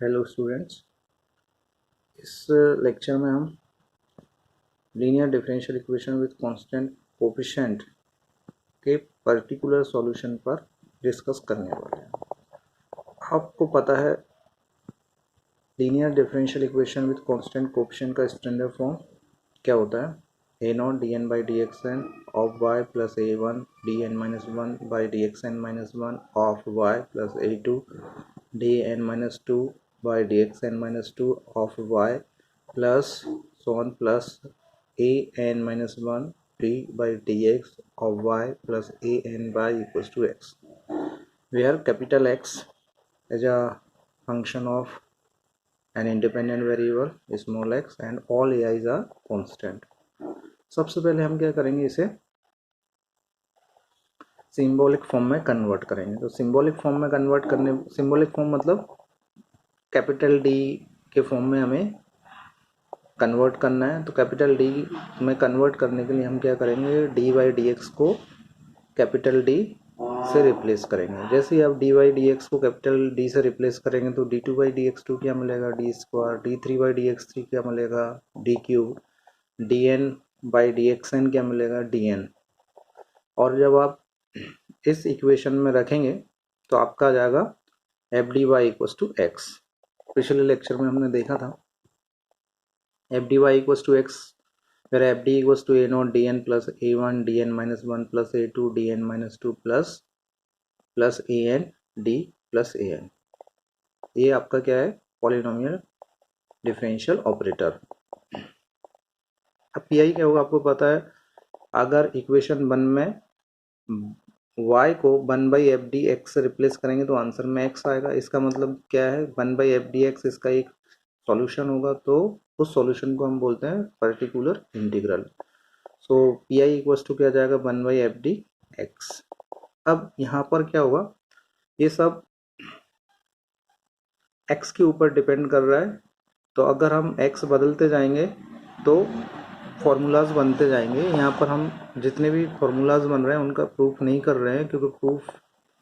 Hello students, इस lecture में हम linear differential equation with constant coefficient के पर्टिकुलर सॉल्यूशन पर डिस्कस करने वाले हैं। आपको पता है linear differential equation with constant coefficient का स्टैंडर्ड फॉर्म क्या होता है? a naught D N by D X N of Y plus A one D N minus one by D X N minus one of Y plus A two D N minus two by D X N minus to of Y plus so on plus a n minus 1 d by dx of y plus a n by equals to x, where capital X is a function of an independent variable small x and all ai's are constant. सबसे पहले हम क्या करेंगे, इसे symbolic form में convert करेंगे। तो symbolic form में कन्वर्ट करने, सिंबॉलिक फॉर्म मतलब कैपिटल डी के फॉर्म में हमें कन्वर्ट करना है। तो कैपिटल डी में कन्वर्ट करने के लिए हम क्या करेंगे, डी बाई डी एक्स को कैपिटल डी से रिप्लेस करेंगे। जैसे ही आप डी बाई डी एक्स को कैपिटल डी से रिप्लेस करेंगे तो D two by D x two क्या मिलेगा, D square, D three by D x three क्या मिलेगा, D cube, D N by D X N क्या मिलेगा, डी एन। और जब आप इस इक्वेशन में रखेंगे तो आपका आ जाएगा F D Y equals to X. पिछले लेक्चर में हमने देखा था F D Y equals to X, where fd equals to a naught dn plus a1 dn minus 1 plus a2 dn minus 2 plus an d plus an। ये आपका क्या है, पॉलिनोमियल डिफरेंशियल ऑपरेटर। अब पी क्या होगा आपको पता है, अगर इक्वेशन 1 में y को 1 बाई एफ डी एक्स से रिप्लेस करेंगे तो आंसर में x आएगा। इसका मतलब क्या है, 1 बाई एफ डी एक्स इसका एक सॉल्यूशन होगा, तो उस सॉल्यूशन को हम बोलते हैं particular integral. So P I equals to क्या जाएगा, 1 बाई एफ डी एक्स। अब यहाँ पर क्या होगा, ये सब x के ऊपर डिपेंड कर रहा है। तो अगर हम x बदलते जाएंगे तो फॉर्मूलाज बनते जाएंगे। यहाँ पर हम जितने भी फॉर्मूलाज बन रहे हैं उनका प्रूफ नहीं कर रहे हैं, क्योंकि प्रूफ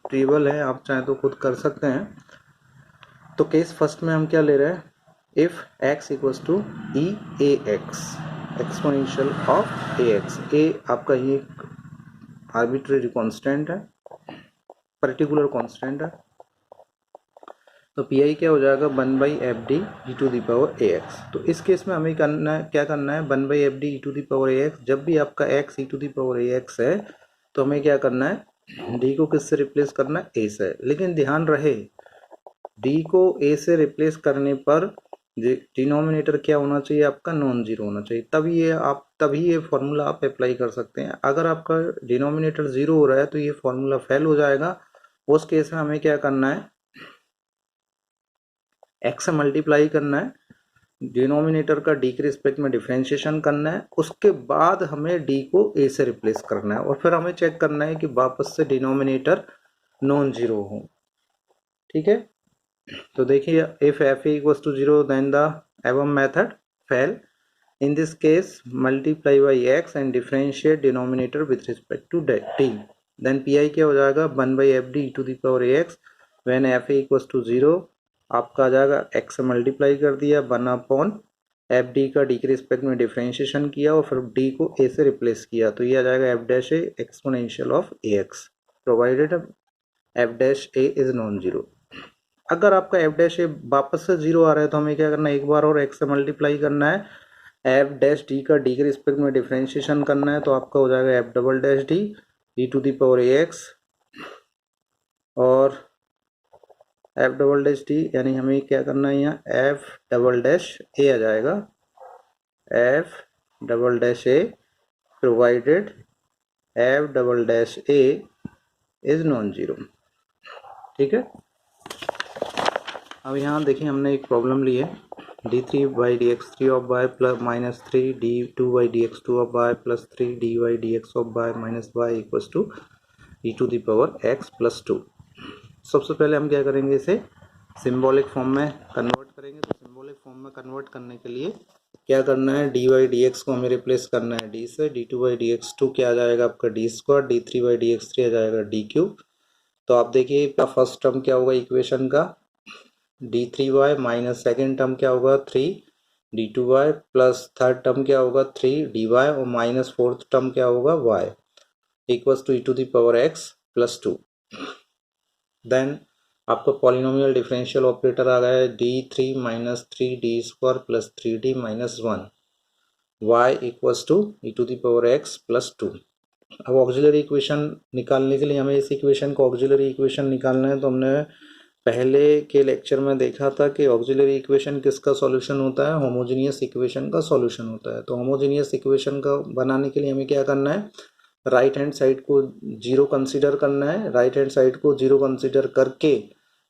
टेबल है, आप चाहें तो खुद कर सकते हैं। तो केस फर्स्ट में हम क्या ले रहे हैं, if x equals to e a x exponential of a x. A आपका ये आर्बिट्रेरी कांस्टेंट है, पर्टिकुलर कांस्टेंट है। तो पी आई क्या हो जाएगा, 1 by F D E to the power A x. तो इस केस में हमें करना है, क्या करना है, 1 by F D E to the power A X. जब भी आपका X E to the power A X है तो हमें क्या करना है, डी को किससे रिप्लेस करना है, ए से। लेकिन ध्यान रहे डी को ए से रिप्लेस करने पर डिनोमिनेटर क्या होना चाहिए, आपका नॉन जीरो होना चाहिए। तभी ये फॉर्मूला आप अप्लाई कर सकते हैं। अगर आपका डिनोमिनेटर जीरो हो रहा है तो ये फॉर्मूला फेल हो जाएगा। उस केस में हमें क्या करना है, एक्स से मल्टीप्लाई करना है, डिनोमिनेटर का डी के रिस्पेक्ट में डिफरेंशिएशन करना है, उसके बाद हमें डी को ए से रिप्लेस करना है, और फिर हमें चेक करना है कि वापस से डिनोमिनेटर नॉन जीरो हो। ठीक है, तो देखिए if f equals to zero then the above method fail. In this case multiply by x and differentiate denominator with respect to D. Then P I क्या हो जाएगा, 1 by F D to the power A x when f equals to zero. आपका आ जाएगा x से multiply कर दिया, 1 upon f D का डी के रिस्पेक्ट में डिफरेंशिएशन किया और फिर डी को ए से रिप्लेस किया, तो ये आ जाएगा F dash A exponential of a x provided F dash a is non zero. अगर आपका एफ डैश ए वापस से जीरो आ रहा है तो हमें क्या करना है, एक बार और एक्स से मल्टीप्लाई करना है, एफ डैश डी का डी के रिस्पेक्ट में डिफरेंशिएशन करना है, तो आपका हो जाएगा f double dash D E to the power A x, और एफ डबल डैश डी यानी हमें क्या करना है, यहाँ एफ डबल डैश ए आ जाएगा, f double dash a provided f double dash a is non zero. ठीक है, अब यहाँ देखिए हमने एक प्रॉब्लम ली है, D three by D x three of Y plus minus three D two by D x two of Y plus three D y D x of y minus y equals to e to the power x plus two. सबसे पहले हम क्या करेंगे, इसे symbolic form में convert करेंगे। तो symbolic form में कन्वर्ट करने के लिए क्या करना है, डी वाई डी एक्स को हमें रिप्लेस करना है डी से, D two by D x two क्या आ जाएगा आपका D square, D three by D x three आ जाएगा डी क्यूब। तो आप देखिए फर्स्ट टर्म क्या होगा इक्वेशन का, d3y माइनस सेकेंड टर्म क्या होगा 3d2y प्लस थर्ड टर्म क्या होगा 3dy और माइनस फोर्थ टर्म क्या होगा y equals to e⁻x plus 2। Then आपका पॉलिनोमियल डिफरेंशियल ऑपरेटर आ गया है d3 minus 3d² plus 3d minus 1 y equals to e⁻x plus 2। अब ऑक्सिलरी इक्वेशन निकालने के लिए हमें इस इक्वेशन को ऑक्सिलरी इक्वेशन निकालना है, तो हमने पहले के लेक्चर में देखा था कि ऑक्सिलरी इक्वेशन किसका सॉल्यूशन होता है, होमोजेनियस इक्वेशन का सॉल्यूशन होता है। तो होमोजेनियस इक्वेशन का बनाने के लिए हमें क्या करना है, राइट हैंड साइड को जीरो कंसीडर करना है। राइट हैंड साइड को जीरो कंसीडर करके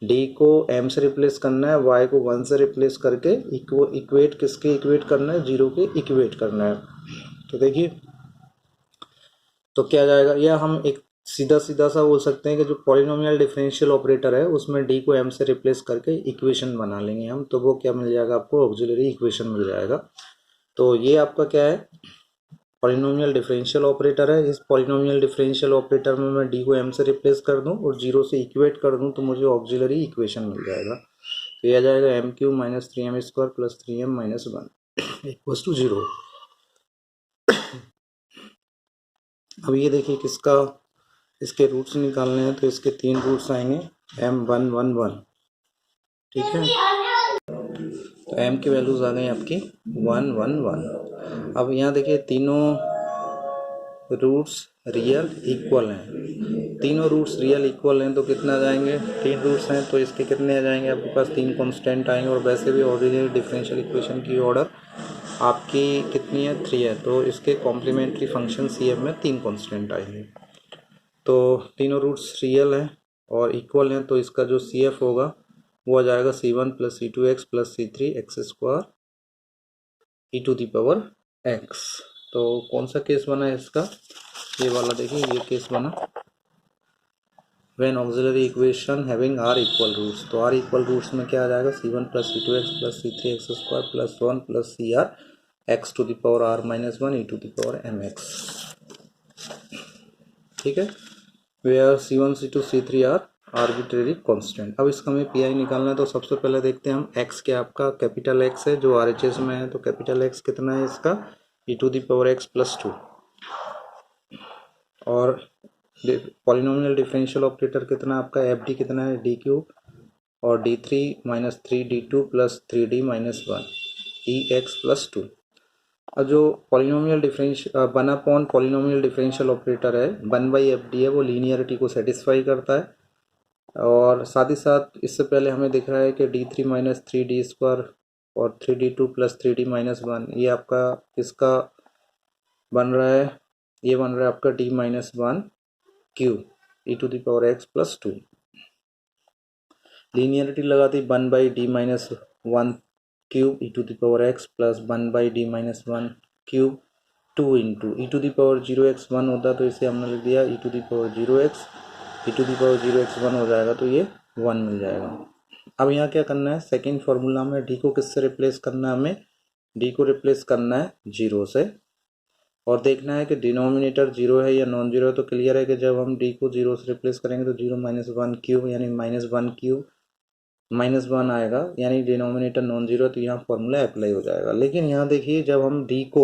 डी को एम से रिप्लेस करना है, वाई को 1 से रिप्लेस करके इक्वेट किसके इक्वेट करना है, जीरो के इक्वेट करना है। तो देखिए तो क्या जाएगा, या हम एक सीधा सीधा सा बोल सकते हैं कि जो पॉलिनोमियल डिफरेंशियल ऑपरेटर है उसमें डी को एम से रिप्लेस करके इक्वेशन बना लेंगे हम, तो वो क्या मिल जाएगा आपको, ऑक्सिलरी इक्वेशन मिल जाएगा। तो ये आपका क्या है, पॉलिनोमियल डिफरेंशियल ऑपरेटर है। इस पॉलिनोमियल डिफरेंशियल ऑपरेटर में मैं डी को एम से रिप्लेस कर दूं और जीरो से इक्वेट कर दूं तो मुझे ऑक्सिलरी इक्वेशन मिल जाएगा। तो यह आ जाएगा m³ minus 3m² plus 3m minus 1 equals to 0। अब ये देखिए किसका, इसके रूट्स निकालने हैं, तो इसके 3 रूट्स आएंगे m111, ठीक है। तो m की वैल्यूज आ गई आपकी 111। अब यहाँ देखिए तीनों रूट्स रियल इक्वल हैं, तीनों रूट्स रियल इक्वल हैं तो कितना आ जाएंगे, 3 रूट्स हैं तो इसके कितने आ जाएंगे आपके पास, 3 कांस्टेंट आएंगे। और वैसे भी ऑर्डिनरी डिफरेंशियल इक्वेशन की ऑर्डर आपकी कितनी है, 3 है, तो इसके कॉम्प्लीमेंट्री फंक्शन CF में 3 कांस्टेंट आएंगे। तो तीनों रूट्स रियल हैं और इक्वल हैं, तो इसका जो CF होगा वो आ जाएगा C1 plus C2x plus C3x² e⁻x। तो कौन सा केस बना है इसका, ये वाला देखिए, ये केस बना when auxiliary equation having r equal roots. तो r इक्वल रूट्स में क्या आ जाएगा, C1 plus C2x plus C3x² plus 1 plus CR x⁻r minus 1 e⁻mx, ठीक है। Where C1 C2 C3 are arbitrary constant. अब इसका हमें PI निकालना है, तो सबसे पहले देखते हैं हम x क्या आपका कैपिटल X है जो RHS में है, तो कैपिटल X कितना है इसका e⁻x प्लस 2, और पॉलिनोमियल डिफरेंशियल ऑपरेटर कितना आपका FD कितना है d³ और d3 minus 3d2 plus 3d minus 1 ex plus 2। और जो पॉलिनोमियल डिफरेंशियल बना पॉन पॉलिनोमियल डिफरेंशियल ऑपरेटर है 1/FD है, वो लीनियरिटी को सेटिस्फाई करता है। और साथ ही साथ इससे पहले हमें दिख रहा है कि d3 माइनस 3d² और 3d2 प्लस 3d माइनस 1 ये आपका इसका बन रहा है, ये बन रहा है आपका d minus 1 Q e⁻x plus 2। Linearity लगा दी 1/d minus 1 cube e⁻x plus 1/d minus 1 cube 2 into e⁻0x 1 होता तो इसे हमने लिख दिया e⁻0x, e⁻0x 1 हो जाएगा तो ये 1 मिल जाएगा। अब यहाँ क्या करना है, सेकेंड फार्मूला में d को किससे रिप्लेस करना है, हमें d को रिप्लेस करना है 0 से, और देखना है कि डिनोमिनेटर 0 है या नॉन जीरो है। तो क्लियर है कि जब हम d को 0 से रिप्लेस करेंगे तो 0 माइनस 1 क्यूब यानी माइनस 1 क्यूब माइनस 1 आएगा, यानी डिनोमिनेटर नॉन जीरो, तो यहाँ फॉर्मूला अप्लाई हो जाएगा। लेकिन यहाँ देखिए जब हम d को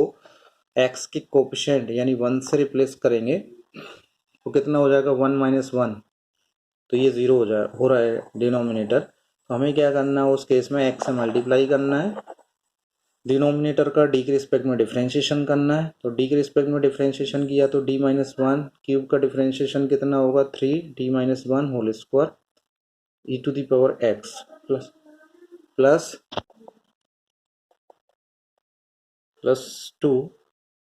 x के कोफिशिएंट यानी 1 से रिप्लेस करेंगे तो कितना हो जाएगा 1 माइनस 1, तो ये 0 हो रहा है डिनोमिनेटर। तो हमें क्या करना है उस केस में x से मल्टीप्लाई करना है, डिनोमिनेटर का d के रिस्पेक्ट में डिफ्रेंशिएशन करना है। तो d के रिस्पेक्ट में डिफ्रेंशिएशन किया तो d माइनस 1 क्यूब का डिफ्रेंशिएशन कितना होगा 3d minus 1 whole square e⁻x plus 2,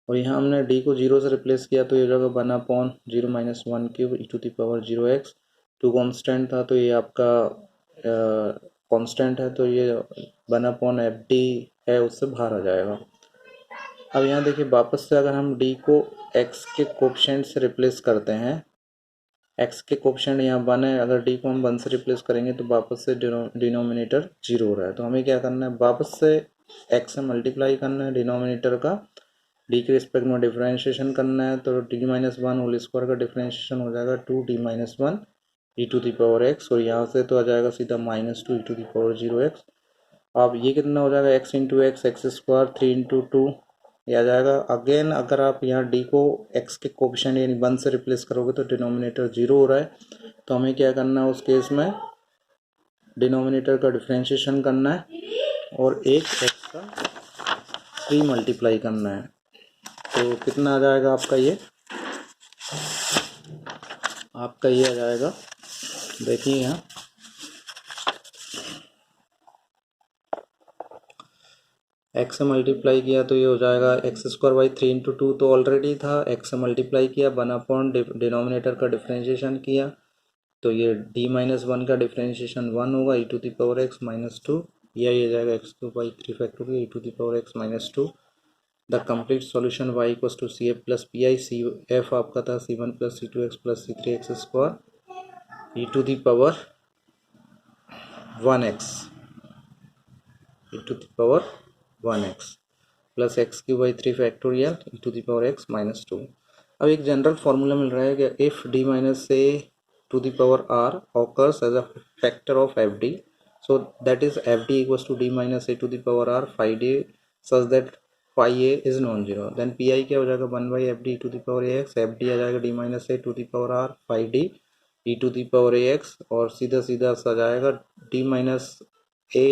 और यहाँ हमने d को 0 से रिप्लेस किया तो ये जगह 1/0 माइनस 1 क्यूब e⁻0x। 2 कांस्टेंट था तो ये आपका कांस्टेंट है, तो ये 1/FD है उससे बाहर आ जाएगा। अब यहाँ देखिए वापस से अगर हम d को x के कोफिशिएंट से रिप्लेस करते हैं, x के कोफिशिएंट यहाँ 1 है, अगर d को हम 1 से रिप्लेस करेंगे तो वापस से डिनोमिनेटर 0 हो रहा है। तो हमें क्या करना है, वापस से x से मल्टीप्लाई करना है डिनोमिनेटर का, d के रिस्पेक्ट में डिफरेंशिएशन करना है, तो d माइनस 1 होल स्क्वायर का डिफरेंशिएशन हो जाएगा 2d minus 1 e to the power x, और यहाँ से तो आ जाएगा सीधा -2 ई टू दी पावर 0x। अब ये कितना हो जाएगा, x into x, x square, 3 into 2 ये आ जाएगा। अगेन अगर आप यहाँ d को x के कोफिशिएंट यानी 1 से रिप्लेस करोगे तो डिनोमिनेटर 0 हो रहा है, तो हमें क्या करना है उस केस में, डिनोमिनेटर का डिफ्रेंशिएशन करना है और एक x का 3 मल्टीप्लाई करना है। तो कितना आ जाएगा आपका ये आ जाएगा, देखिए यहाँ x से मल्टीप्लाई किया तो ये हो जाएगा एक्स स्क्वायर बाई 3 इंटू 2 तो ऑलरेडी था, x से मल्टीप्लाई किया, 1 अपॉन डिनोमिनेटर का डिफ्रेंशिएशन किया तो ये d-1 का डिफ्रेंशिएशन 1 होगा, e to the power x -2, यही आ जाएगा x³ 3 e to the power x -2। The complete solution y equals to C F plus P I, C F आपका था c1 plus c2x plus c3x² e to the power 1x, e to the power 1x plus x³ e to the power x -2। अब एक general formula मिल रहा है कि if d minus a to the power r occurs as a factor of fd, so that is fd equals to d minus a to the power r phi d such that phi a is non zero, then pi क्या हो जाएगा 1 by fd to the power ax, fd आ जाएगा d minus a to the power r phi d e to the power ax, और सीधा सीधा सा जाएगा d minus a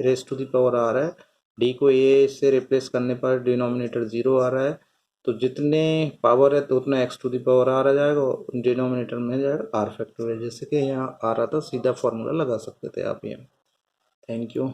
raise to the power आ रहा है, d को a से रिप्लेस करने पर डिनोमिनेटर 0 आ रहा है, तो जितने पावर है तो उतना x to the power r आ जाएगा और डिनोमिनेटर में जाएगा r फैक्टोरियल, जैसे कि यहाँ आ रहा था, सीधा फॉर्मूला लगा सकते थे आप यहाँ। Thank you.